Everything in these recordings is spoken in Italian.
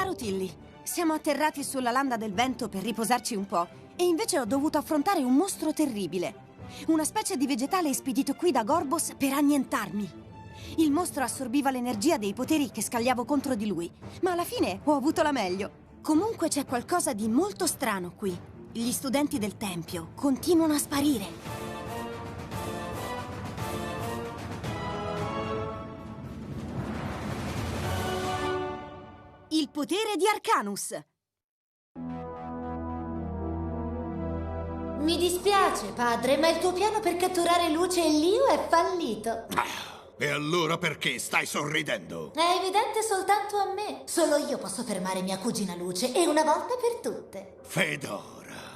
Caro Tilly, siamo atterrati sulla landa del vento per riposarci un po' e invece ho dovuto affrontare un mostro terribile. Una specie di vegetale spedito qui da Gorbos per annientarmi. Il mostro assorbiva l'energia dei poteri che scagliavo contro di lui, ma alla fine ho avuto la meglio. Comunque c'è qualcosa di molto strano qui. Gli studenti del Tempio continuano a sparire. Il potere di Arcanus. Mi dispiace, padre, ma il tuo piano per catturare Luce e Leo è fallito. E allora perché stai sorridendo? È evidente soltanto a me. Solo io posso fermare mia cugina Luce, e una volta per tutte. Fedora,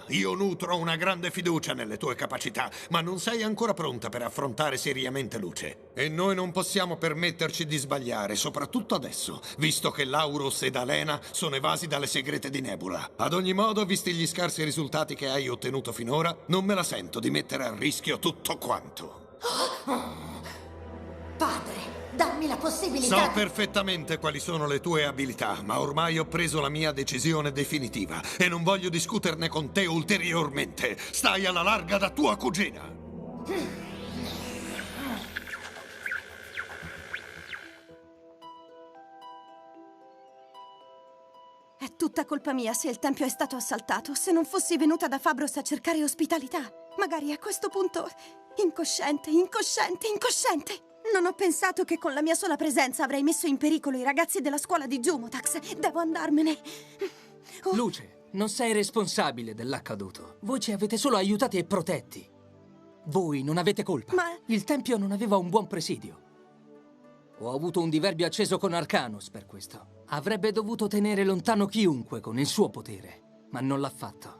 io nutro una grande fiducia nelle tue capacità, ma non sei ancora pronta per affrontare seriamente Luce. E noi non possiamo permetterci di sbagliare, soprattutto adesso, visto che Lauros ed Alena sono evasi dalle segrete di Nebula. Ad ogni modo, visti gli scarsi risultati che hai ottenuto finora, non me la sento di mettere a rischio tutto quanto. Padre, dammi la possibilità. So perfettamente quali sono le tue abilità, ma ormai ho preso la mia decisione definitiva e non voglio discuterne con te ulteriormente. Stai alla larga da tua cugina. È tutta colpa mia se il tempio è stato assaltato, se non fossi venuta da Fabros a cercare ospitalità. Magari a questo punto... Incosciente. Non ho pensato che con la mia sola presenza avrei messo in pericolo i ragazzi della scuola di Jumotax. Devo andarmene. Oh. Luce, non sei responsabile dell'accaduto. Voi ci avete solo aiutati e protetti. Voi non avete colpa. Ma... Il tempio non aveva un buon presidio. Ho avuto un diverbio acceso con Arcanus per questo. Avrebbe dovuto tenere lontano chiunque con il suo potere, ma non l'ha fatto.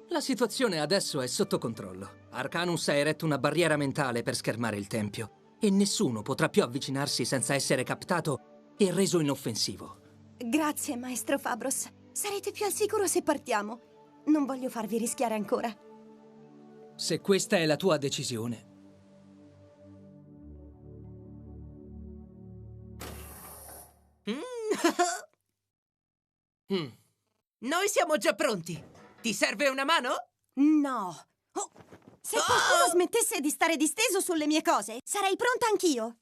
La situazione adesso è sotto controllo. Arcanus ha eretto una barriera mentale per schermare il tempio e nessuno potrà più avvicinarsi senza essere captato e reso inoffensivo. Grazie, maestro Fabros. Sarete più al sicuro se partiamo. Non voglio farvi rischiare ancora. Se questa è la tua decisione... Noi siamo già pronti. Ti serve una mano? No. Oh, se qualcuno smettesse di stare disteso sulle mie cose, sarei pronta anch'io.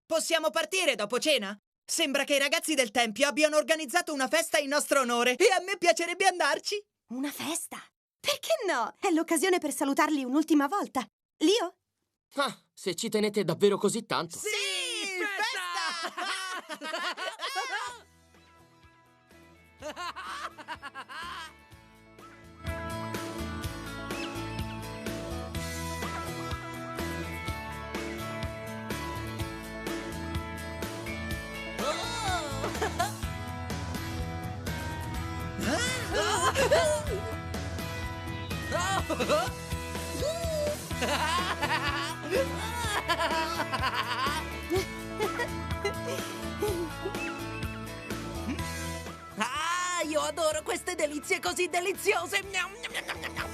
Possiamo partire dopo cena? Sembra che i ragazzi del Tempio abbiano organizzato una festa in nostro onore e a me piacerebbe andarci. Una festa? Perché no? È l'occasione per salutarli un'ultima volta. Leo? Ah, se ci tenete davvero così tanto. Sì, festa! Ah, io adoro queste delizie così deliziose! Miam, miam, miam, miam, miam.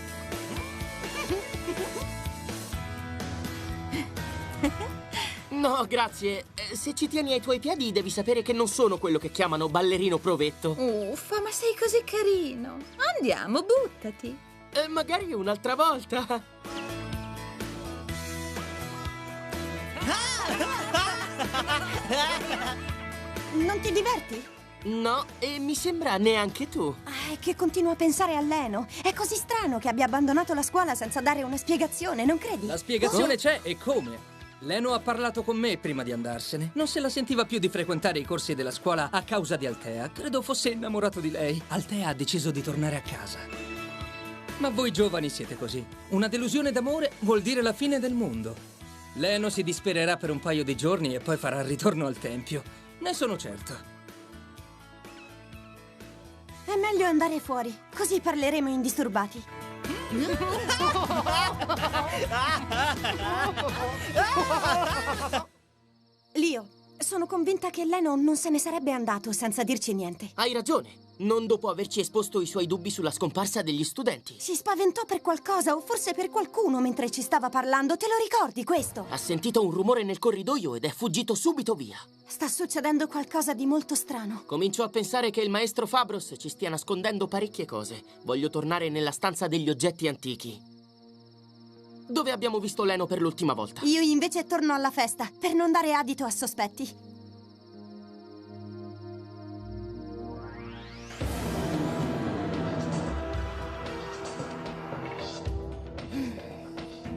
No, grazie. Se ci tieni ai tuoi piedi, devi sapere che non sono quello che chiamano ballerino provetto. Uffa, ma sei così carino. Andiamo, buttati. Magari un'altra volta. Non ti diverti? No, e mi sembra neanche tu. È che continuo a pensare a Leno. È così strano che abbia abbandonato la scuola senza dare una spiegazione, non credi? La spiegazione c'è, e come? Leno ha parlato con me prima di andarsene. Non se la sentiva più di frequentare i corsi della scuola a causa di Altea. Credo fosse innamorato di lei. Altea ha deciso di tornare a casa. Ma voi giovani siete così. Una delusione d'amore vuol dire la fine del mondo. Leno si dispererà per un paio di giorni e poi farà il ritorno al tempio. Ne sono certo. È meglio andare fuori, così parleremo indisturbati. Leo, sono convinta che Leno non se ne sarebbe andato senza dirci niente. Hai ragione. Non dopo averci esposto i suoi dubbi sulla scomparsa degli studenti. Si spaventò per qualcosa o forse per qualcuno mentre ci stava parlando. Te lo ricordi questo? Ha sentito un rumore nel corridoio ed è fuggito subito via. Sta succedendo qualcosa di molto strano. Comincio a pensare che il maestro Fabros ci stia nascondendo parecchie cose. Voglio tornare nella stanza degli oggetti antichi. Dove abbiamo visto Leno per l'ultima volta? Io invece torno alla festa, per non dare adito a sospetti.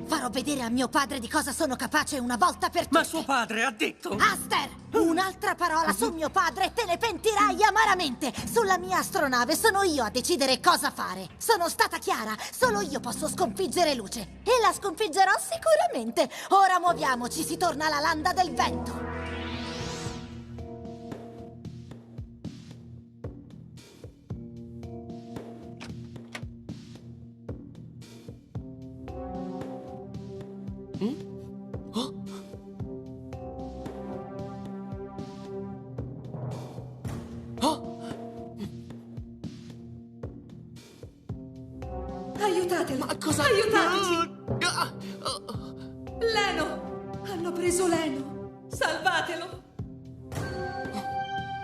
Farò vedere a mio padre di cosa sono capace una volta per tutte. Ma suo padre ha detto... Aster! Un'altra parola su mio padre e te ne pentirai amaramente! Sulla mia astronave sono io a decidere cosa fare. Sono stata chiara, solo io posso sconfiggere Luce. E la sconfiggerò sicuramente. Ora muoviamoci, si torna alla landa del vento. Aiutatelo! Ma cosa... Aiutateci! Ah! Leno! Hanno preso Leno! Salvatelo!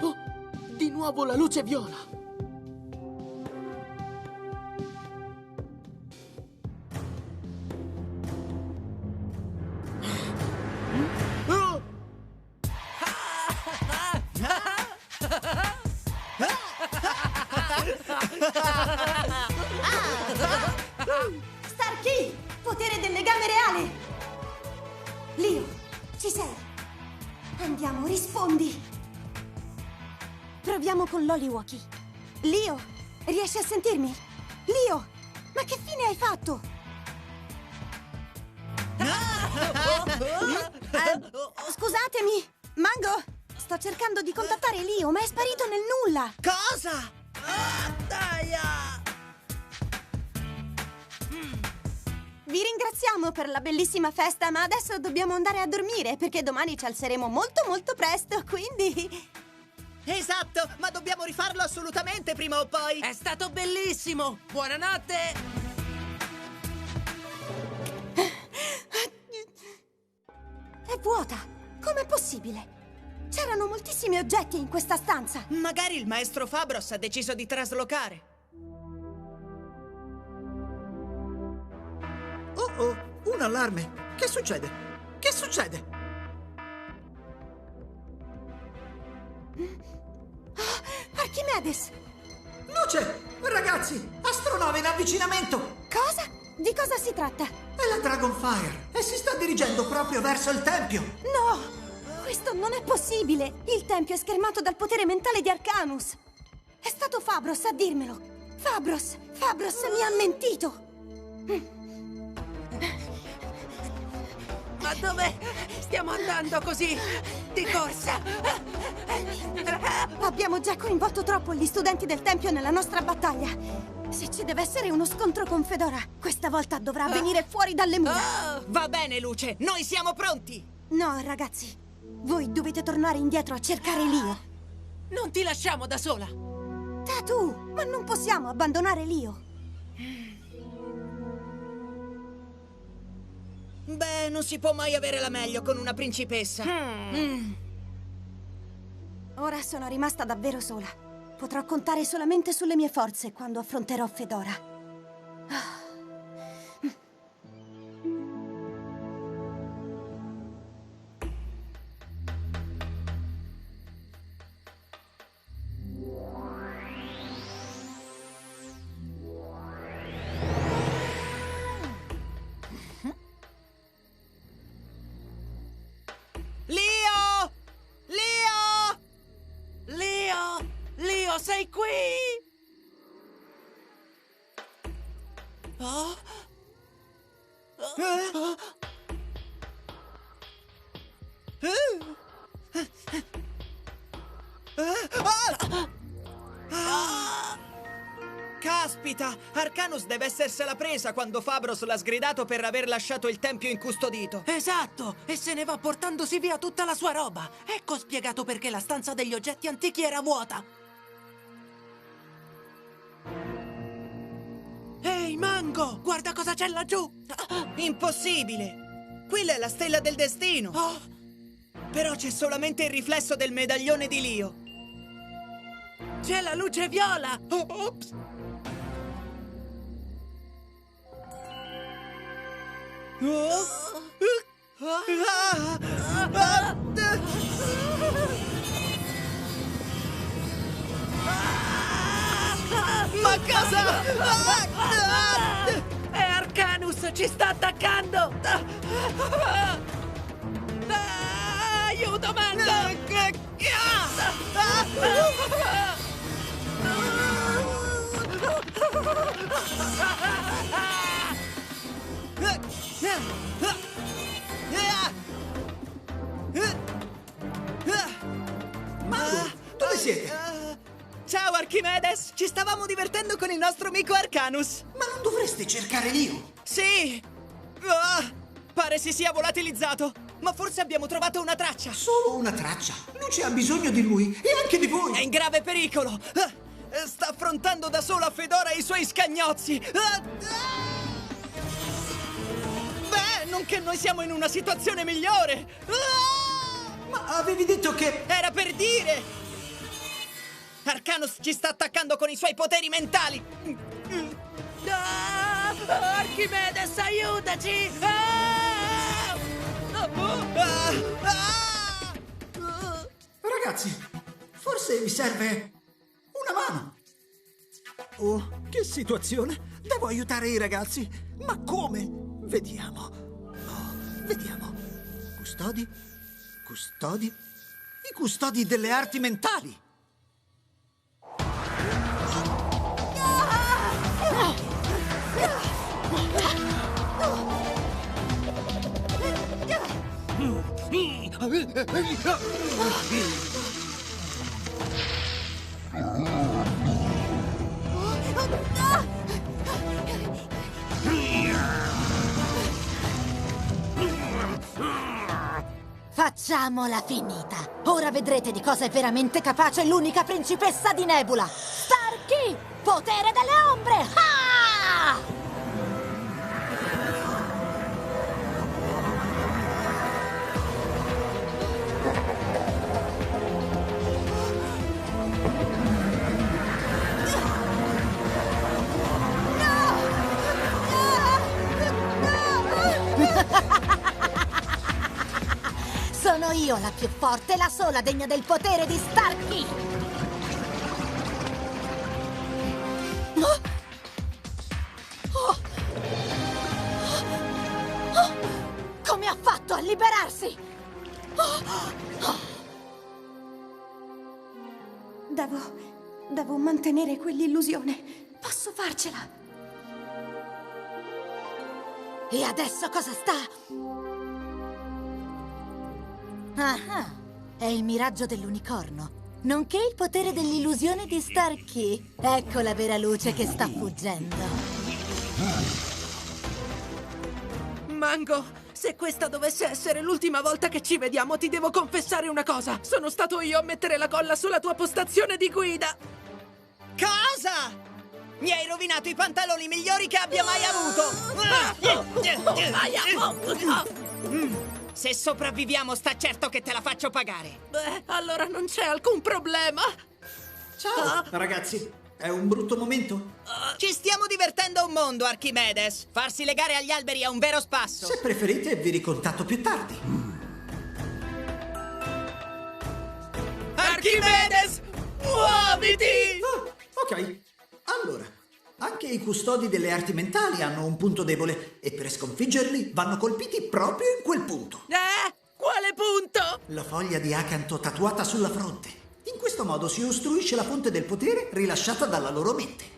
Oh, di nuovo la luce viola! Oh! Starkey! Potere del legame reale! Leo, ci sei? Andiamo, rispondi! Proviamo con l'Oliwalkie. Leo, riesci a sentirmi? Leo, ma che fine hai fatto? Scusatemi, Mango, sto cercando di contattare Leo, ma è sparito nel nulla. Cosa? Daia! Vi ringraziamo per la bellissima festa, ma adesso dobbiamo andare a dormire perché domani ci alzeremo molto molto presto, quindi... Esatto, ma dobbiamo rifarlo assolutamente prima o poi. È stato bellissimo! Buonanotte! È vuota! Com'è possibile? C'erano moltissimi oggetti in questa stanza. Magari il maestro Fabros ha deciso di traslocare. Oh, un allarme! Che succede? Che succede? Archimedes! Luce! Ragazzi, astronave in avvicinamento! Cosa? Di cosa si tratta? È la Dragonfire e si sta dirigendo proprio verso il tempio! No! Questo non è possibile! Il tempio è schermato dal potere mentale di Arcanus! È stato Fabros a dirmelo! Fabros mi ha mentito! Ma dove stiamo andando così? Di corsa? Abbiamo già coinvolto troppo gli studenti del tempio nella nostra battaglia! Se ci deve essere uno scontro con Fedora, questa volta dovrà venire fuori dalle mura! Va bene, Luce, noi siamo pronti! No, ragazzi, voi dovete tornare indietro a cercare Leo! Non ti lasciamo da sola! Tatu, ma non possiamo abbandonare Leo! Beh, non si può mai avere la meglio con una principessa. Ora sono rimasta davvero sola. Potrò contare solamente sulle mie forze quando affronterò Fedora. Leo! Leo! Leo! Leo, sei qui? Oh? Caspita! Arcanus deve essersela presa quando Fabros l'ha sgridato per aver lasciato il tempio incustodito. Esatto! E se ne va portandosi via tutta la sua roba. Ecco spiegato perché la stanza degli oggetti antichi era vuota. Mango, guarda cosa c'è laggiù! Impossibile! Quella è la stella del destino! Però c'è solamente il riflesso del medaglione di Lio! C'è la luce viola! Ops! Ma cosa? È Arcanus, ci sta attaccando! Aiuto, Mango! Dove siete? Ciao, Archimedes! Ci stavamo divertendo con il nostro amico Arcanus! Ma non dovreste cercare Lio? Sì! Pare si sia volatilizzato! Ma forse abbiamo trovato una traccia! Solo una traccia. Luce ha bisogno di lui e anche di voi. È in grave pericolo! Sta affrontando da sola Fedora e i suoi scagnozzi! Beh, non che noi siamo in una situazione migliore! Ma avevi detto che... Era per dire! Arcanus ci sta attaccando con i suoi poteri mentali! Archimedes, aiutaci! Ragazzi, forse vi serve una mano. Oh, che situazione! Devo aiutare i ragazzi. Ma come? Vediamo. Vediamo. Custodi? Custodi? I custodi delle arti mentali. Facciamola finita. Ora vedrete di cosa è veramente capace l'unica principessa di Nebula. Starkey! Potere delle ombre! Ah! Sono io la più forte, la sola degna del potere di Starkey! Come ha fatto a liberarsi? Devo mantenere quell'illusione. Posso farcela. E adesso cosa sta? Ah, è il miraggio dell'unicorno, nonché il potere dell'illusione di Starkey. Ecco la vera luce che sta fuggendo. Mango, se questa dovesse essere l'ultima volta che ci vediamo, ti devo confessare una cosa. Sono stato io a mettere la colla sulla tua postazione di guida. Cosa? Mi hai rovinato i pantaloni migliori che abbia mai avuto! Se sopravviviamo, sta certo che te la faccio pagare. Beh, allora non c'è alcun problema. Ciao, ragazzi. È un brutto momento? Ci stiamo divertendo un mondo, Archimedes. Farsi legare agli alberi è un vero spasso. Se preferite, vi ricontatto più tardi. Archimedes, muoviti! Ok. Allora, anche i custodi delle arti mentali hanno un punto debole e per sconfiggerli vanno colpiti proprio in quel punto. Quale punto? La foglia di acanto tatuata sulla fronte. In questo modo si ostruisce la fonte del potere rilasciata dalla loro mente.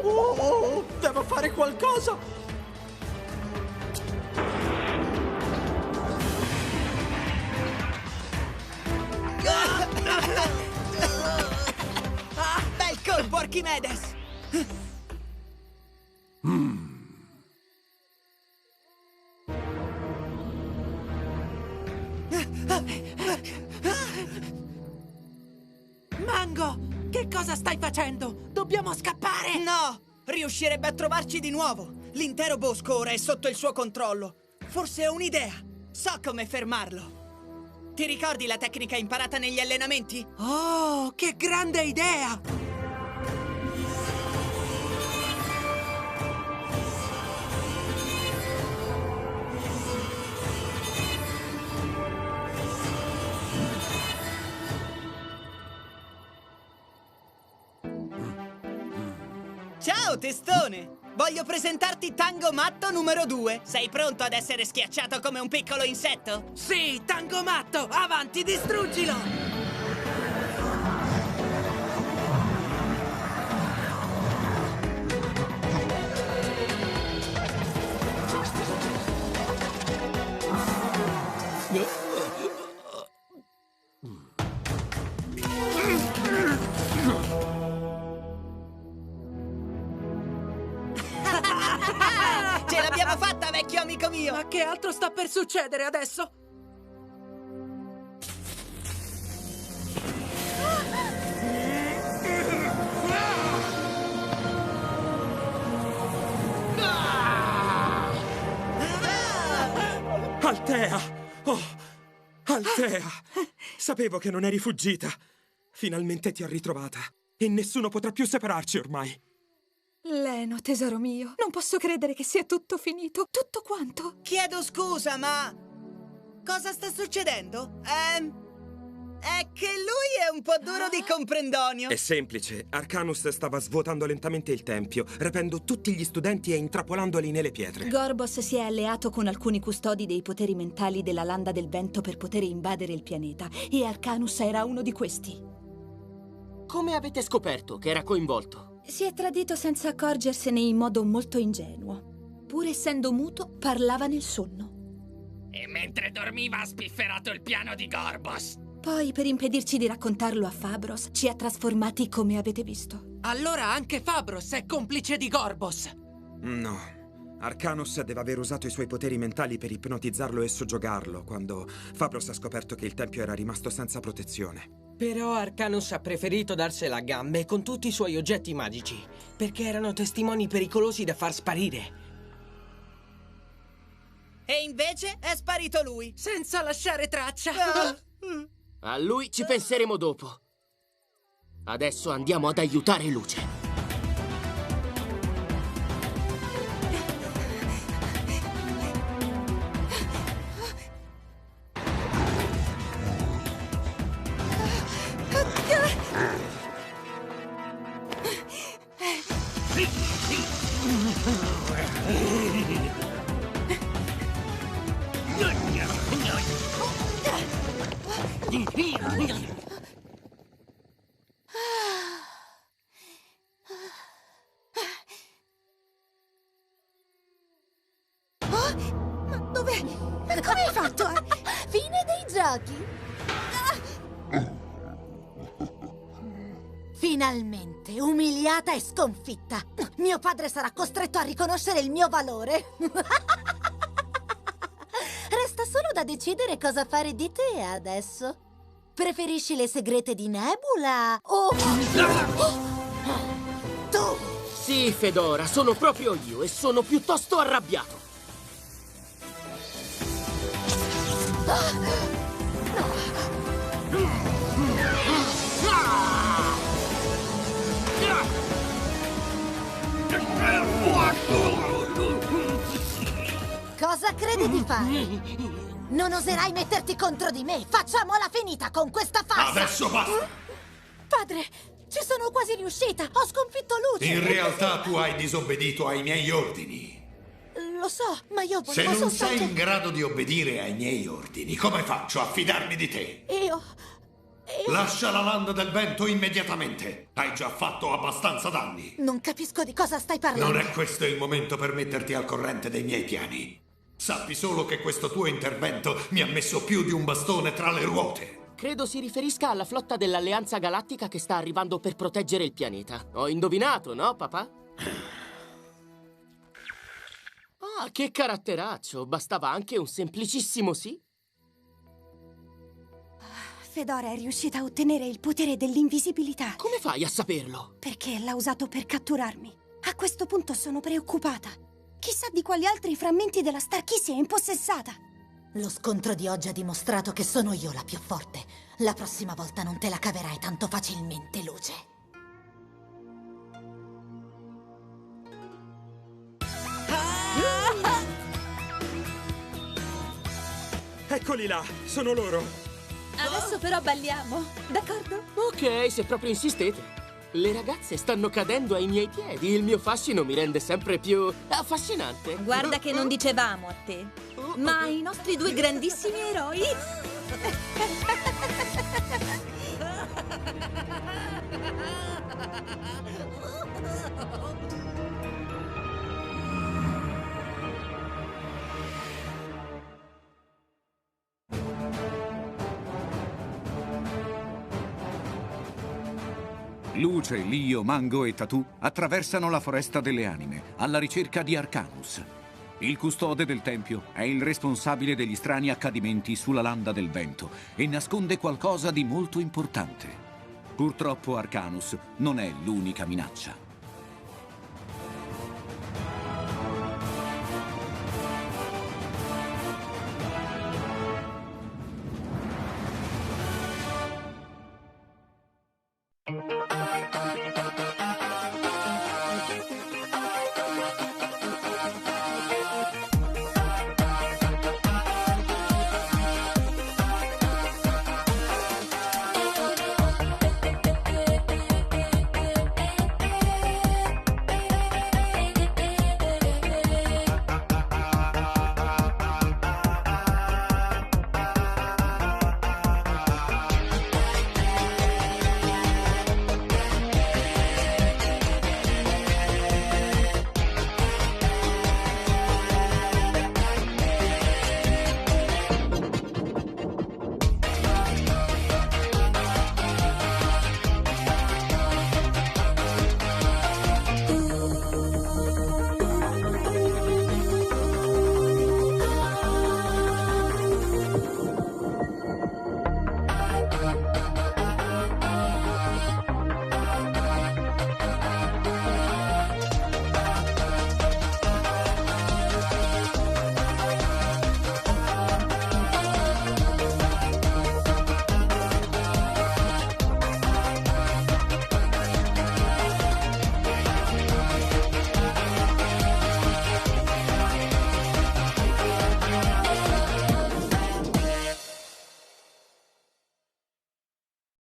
Oh, devo fare qualcosa! Bel colpo, Archimedes! Mango, che cosa stai facendo? Dobbiamo scappare! No! Riuscirebbe a trovarci di nuovo! L'intero bosco ora è sotto il suo controllo. Forse ho un'idea. So come fermarlo. Ti ricordi la tecnica imparata negli allenamenti? Oh, che grande idea! Ciao, testone! Voglio presentarti Tango Matto numero 2. Sei pronto ad essere schiacciato come un piccolo insetto? Sì, Tango Matto! Avanti, distruggilo! Ce l'abbiamo fatta, vecchio amico mio! Ma che altro sta per succedere adesso? Altea! Oh, Altea! Sapevo che non eri fuggita. Finalmente ti ho ritrovata. E nessuno potrà più separarci ormai. Leno, tesoro mio, non posso credere che sia tutto finito. Tutto quanto? Chiedo scusa, ma... cosa sta succedendo? È che lui è un po' duro di comprendonio. È semplice. Arcanus stava svuotando lentamente il tempio, rapendo tutti gli studenti e intrappolandoli nelle pietre. Gorbos si è alleato con alcuni custodi dei poteri mentali della Landa del Vento per poter invadere il pianeta, e Arcanus era uno di questi. Come avete scoperto che era coinvolto? Si è tradito senza accorgersene in modo molto ingenuo. Pur essendo muto, parlava nel sonno. E mentre dormiva ha spifferato il piano di Gorbos. Poi, per impedirci di raccontarlo a Fabros, ci ha trasformati come avete visto. Allora anche Fabros è complice di Gorbos. No. Arcanus deve aver usato i suoi poteri mentali per ipnotizzarlo e soggiogarlo quando Fabros ha scoperto che il tempio era rimasto senza protezione. Però Arcanus ha preferito darsela a gambe con tutti i suoi oggetti magici, perché erano testimoni pericolosi da far sparire. E invece è sparito lui. Senza lasciare traccia. A lui ci penseremo dopo. Adesso andiamo ad aiutare Luce. Ma dove? Ma come hai fatto? Fine dei giochi. Finalmente, umiliata e sconfitta. Mio padre sarà costretto a riconoscere il mio valore. Resta solo da decidere cosa fare di te adesso. Preferisci le segrete di Nebula o... Tu! Sì, Fedora, sono proprio io e sono piuttosto arrabbiato. Cosa credi di fare? Non oserai metterti contro di me! Facciamola finita con questa farsa! Adesso basta! Padre, ci sono quasi riuscita! Ho sconfitto Luce! In realtà tu hai disobbedito ai miei ordini. Lo so, ma io Se volevo non soltanto... sei in grado di obbedire ai miei ordini, come faccio a fidarmi di te? Io... Lascia la Landa del Vento immediatamente! Hai già fatto abbastanza danni! Non capisco di cosa stai parlando. Non è questo il momento per metterti al corrente dei miei piani. Sappi solo che questo tuo intervento mi ha messo più di un bastone tra le ruote. Credo si riferisca alla flotta dell'Alleanza Galattica che sta arrivando per proteggere il pianeta. Ho indovinato, no, papà? Ah, che caratteraccio! Bastava anche un semplicissimo sì. Fedora è riuscita a ottenere il potere dell'invisibilità. Come fai a saperlo? Perché l'ha usato per catturarmi. A questo punto sono preoccupata. Chissà di quali altri frammenti della Star Key si è impossessata. Lo scontro di oggi ha dimostrato che sono io la più forte. La prossima volta non te la caverai tanto facilmente, Luce. Eccoli là, sono loro. Adesso però balliamo, d'accordo? Ok, se proprio insistete. Le ragazze stanno cadendo ai miei piedi. Il mio fascino mi rende sempre più affascinante. Guarda che non dicevamo a te, ma ai nostri due grandissimi eroi. Luce, Lio, Mango e Tatù attraversano la foresta delle anime alla ricerca di Arcanus. Il custode del tempio è il responsabile degli strani accadimenti sulla landa del vento e nasconde qualcosa di molto importante. Purtroppo Arcanus non è l'unica minaccia.